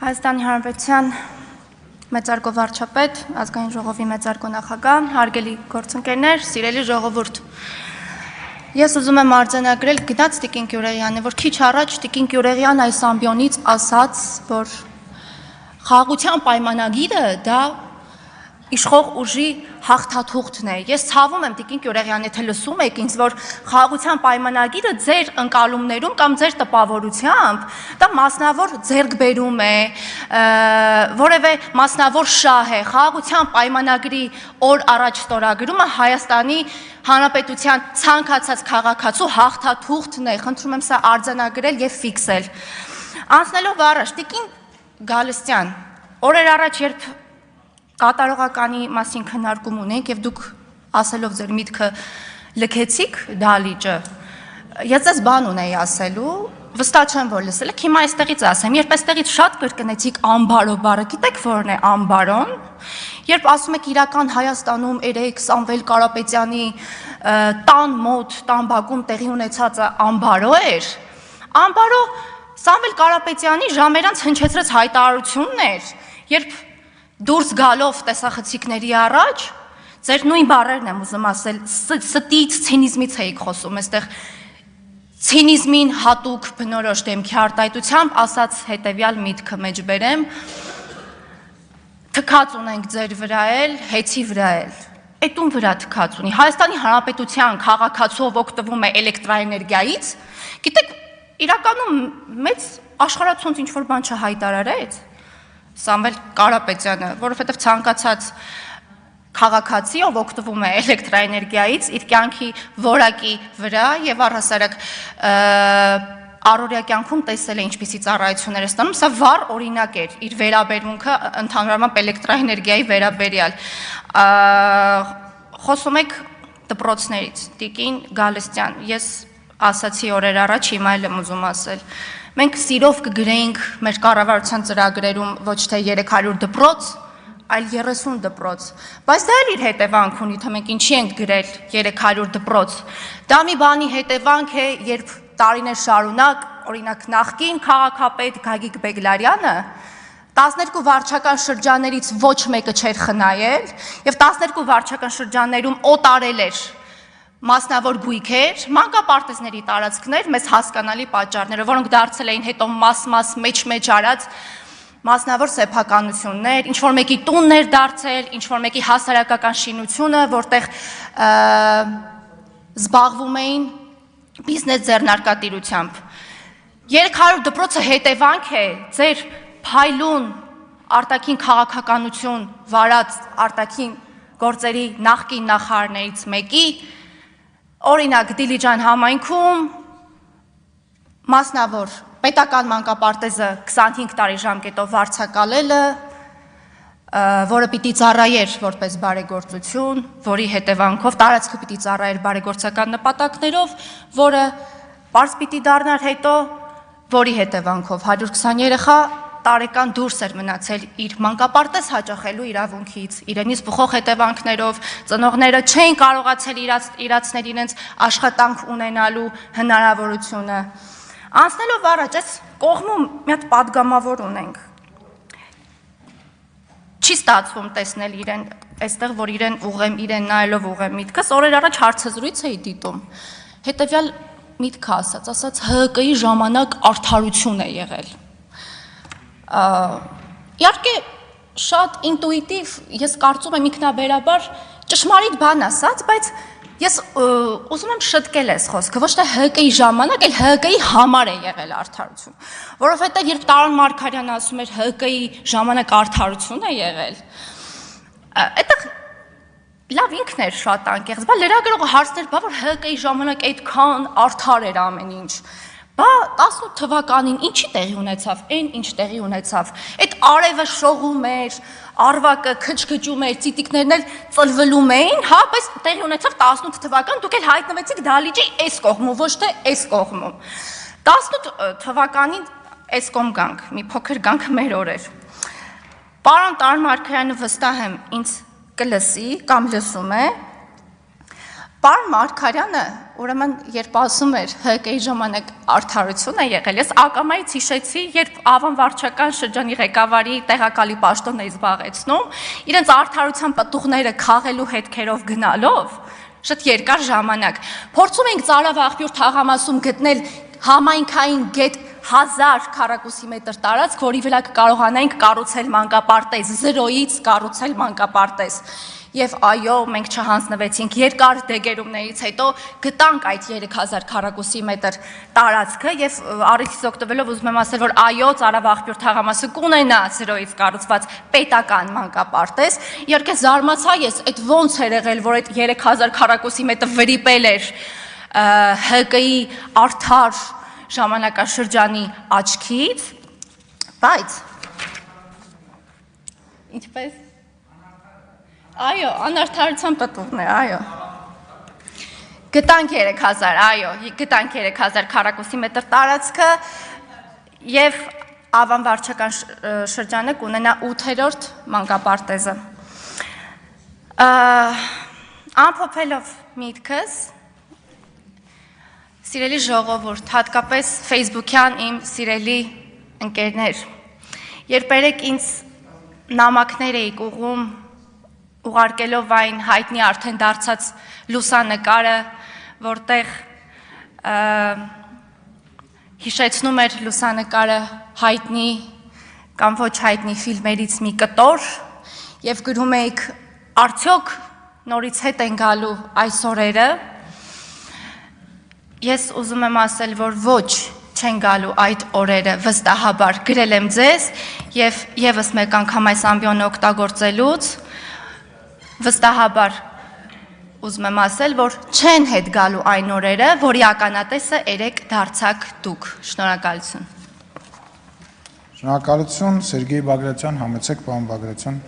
Հայաստանի Հանրապետության մեծարգո վարչապետ, ազգային ժողովի մեծարգո նախագահ, հարգելի գործընկերներ, սիրելի ժողովուրդ։ Ես ուզում եմ արձանագրել գնաց Տիկին Գյուրեղյանը, որ քիչ առաջ Տիկին Գյուրեղյան այս ամբիոնից ասաց, որ խաղաղության պայմանագիրը դա իշխող ուժի հաղթաթուղթն է։ Ես ցավում եմ Տիկին Գյուրեղյան, եթե լսում եք ինձ, որ խաղաղության պայմանագիրը ձեր ընկալումներում կամ ձեր տպավորությամբ դա մասնավոր ձեռքբերում է, որևէ մասնավոր շահ է։ Խաղաղության պայմանագրի օր առաջ ստորագրումը Հայաստանի Հանրապետության ցանկացած քաղաքացու հաղթաթուղթն է։ Խնդրում եմ սա արձանագրել եւ ֆիքսել։ Անցնելով առաջ, Տիկին Գալստյան, օրեր առաջ երբ կատարողականի մասին քննարկում ունենք եւ դուք ասելով ձեր միտքը լքեցիք դալիճը, ես ձեզ բան ունեի ասելու, վստահ չեմ որ լսել եք, հիմա այստեղից ասեմ, երբ այստեղից շատ կրկնեցիք ամբարո բառը, գիտեք որն է ամբարոն, երբ ասում եք իրական Հայաստանում երեք Սամվել Կարապետյանի տան մոտ, տան բակում տեղի ունեցածը ամբարո էր, ամբարո Սամվել Կարապետյանի ժամերանց հնչեցրած հայտարարությունն էր, երբ դուրս գալով տեսախցիկների առաջ, ձեր նույն բառերն եմ ուզում ասել, ստից, ցինիզմից էիք խոսում, այստեղ ցինիզմին հատուկ բնորոշ դեմքի արտահայտությամբ ասած հետևյալ միտքը մեջ բերեմ, թքած ունենք ձեր վրա էլ, հեծի վրա էլ, էդ ում վրա թքած ունի, Հայաստանի Հանրապետության քաղաքացով օգտվում է էլեկտրաէներգիայից, գիտեք, իրականում մեծ աշխարհացունց ինչ-որ բան չհայտարարեց, Սամվել Կարապետյանը, որովհետև ցանկացած քաղաքացի, ով օգտվում է էլեկտրաէներգիայից, իր կյանքի որակի վրա եւ առհասարակ առօրյա կյանքում տեսել է ինչպիսի ծառայություններ է ստանում, սա վառ օրինակ էր իր վերաբերմունքը ընդհանրապես էլեկտրաէներգիայի վերաբերյալ։ Խոսում եք դպրոցներից, Տիկին Գալստյան, ես ասացի օրեր առաջ, հիմա էլ եմ ուզում ասել։ Մենք սիրով կգրեինք մեր կառավարության ծրագրերում ոչ թե 300 դպրոց, այլ 30 դպրոց, բայց դա էլ իր հետևանք ունի, թե մենք ինչի ենք գրել 300 դպրոց։ Դա մի բանի հետևանք է, երբ տարիներ շարունակ, օրինակ նախկին քաղաքապետ Գագիկ Բեգլարյանը 12 վարչական շրջաններից ոչ մեկը չէր խնայել եւ 12 վարչական շրջաններում օտարել էր մասնավոր գույքեր, մանկապարտեզների տարածքներ, մեզ հասկանալի պատճառները, որոնք դարձել էին հետո մաս-մաս մեջ արած մասնավոր սեփականություններ, ինչ-որ մեկի տունն էր դարձել, ինչ-որ մեկի հասարակական շինությունը, որտեղ զբաղվում էին բիզնես ձեռնարկատիրությամբ։ 300 դպրոցը հետևանք է ձեր փայլուն արտաքին քաղաքականություն վարած արտաքին գործերի նախկին նախարարներից մեկի օրինակ Դիլիջան համայնքում մասնավոր պետական մանկապարտեզը 25 տարի ժամկետով վարձակալելը, որը պիտի ծառայեր որպես բարեգործություն, որի հետևանքով տարածքը պիտի ծառայեր բարեգործական նպատակներով, որը պարզ պիտի դառնար հետո, որի հետևանքով 120 երեխա տարեկան դուրս էր մնացել իր մանկապարտեզ հաճախելու իրավունքից, իրենից բխող հետևանքներով, ծնողները չէին կարողացել իրացնել իրենց աշխատանք ունենալու հնարավորությունը։ Անցնելով առաջ, այս կողմում մի հատ պատգամավոր ունենք։ Չի ստացվում տեսնել իրեն, այստեղ որ իրեն նայելով ուղեմ միտքս, օրեր առաջ հարցազրույց էի դիտում։ Հետևյալ միտքը ասաց ՀԿ-ի ժամանակ արդարություն է եղել։ Իհարկե շատ ինտուիտիվ, ես կարծում եմ ինքնաբերաբար ճշմարիտ բան ասած, բայց ես ուզում եմ շտկել այս խոսքը, ոչ թե ՀԿ-ի ժամանակ, այլ ՀԿ-ի համար է եղել արդարություն, որովհետև երբ Տարոն Մարգարյանը ասում էր ՀԿ-ի ժամանակ արդարություն է եղել, այդտեղ լավ ինքն էր շատ անկեղծ, բա լրագրողը հարցներ, բա որ ՀԿ-ի ժամանակ այդքան արդար էր ամեն ինչ։ Բա 18 թվականին ինչի տեղի ունեցավ, այն ինչ տեղի ունեցավ, այդ արևը շողում էր, արվակը քչքչում էր, ծիտիկներն էլ ծլվլում էին, հա, բայց տեղի ունեցավ 18 թվական, դուք էլ հայտնվեցիք դալիճի այս կողմում, ոչ թե այս կողմում։ 18 թվականին այս կողմ գանք, մի փոքր գանք մեր օրեր։ Պարոն Տարոն Մարգարյանը վստահ եմ ինձ կլսի կամ լսում է, Պարոն Մարգարյանը, ուրեմն երբ ասում էր ՀԿ-ի ժամանակ արդարություն է եղել, ես ակամայից հիշեցի, երբ Ավան վարչական շրջանի ղեկավարի տեղակալի պաշտոնն էի զբաղեցնում, իրենց արդարության պտուղները քաղելու հետքերով գնալով, շատ երկար ժամանակ, փորձում ենք Ծարավ աղբյուր թաղամասում գտնել համայնքային գետ 1000 քառակուսի մետր տարածք, որի վրա կարողանայինք կառուցել մանկապարտեզ, 0-ից կառուցել մանկապարտեզ։ Եվ այո, մենք չհանձնվեցինք, երկար դեգերումներից հետո գտանք այդ 3000 քառակուսի մետր տարածքը եւ առիթից օգտվելով ուզում եմ ասել, որ այո, Ծարավ աղբյուր թաղամասը կունենա 0-ից կառուցված պետական մանկապարտեզ։ Իհարկե զարմացա ես, այդ ոնց էր եղել, որ այդ 3000 քառակուսի մետր վրիպել էր ՀԿ-ի արդար ժամանակաշրջանի աչքից, բայց ինչպես Այո, անարդարության պտուղն է, այո։ Գտանք 3000, այո, գտանք 3000 քառակուսի մետր տարածքը եւ Ավան վարչական շրջանը կունենա 8-րդ մանկապարտեզը։ Ամփոփելով միտքս, սիրելի ժողովուրդ, հատկապես Facebook-յան իմ սիրելի ընկերներ, երբ երեք ինձ նամակներ էիք ուղղում ուղարկելով այն հայտնի արդեն դարձած լուսանկարը, որտեղ հիշեցնում էր լուսանկարը հայտնի կամ ոչ հայտնի ֆիլմերից մի կտոր եւ գրում էիք արդյոք նորից հետ են գալու այս օրերը, ես ուզում եմ ասել, որ ոչ չեն գալու այդ օրերը, վստահաբար գրել եմ ձեզ եւ եւս մեկ անգամ այս ամբիոնը օգտագործելուց վստահաբար ուզում եմ ասել, որ չեն հետ գալու այն օրերը, որի ականատեսը երեք դարձաք դուք։ Շնորհակալություն։ Շնորհակալություն, Սերգեյ Բագրատյան, համեցեք, պարոն Բագրատյան։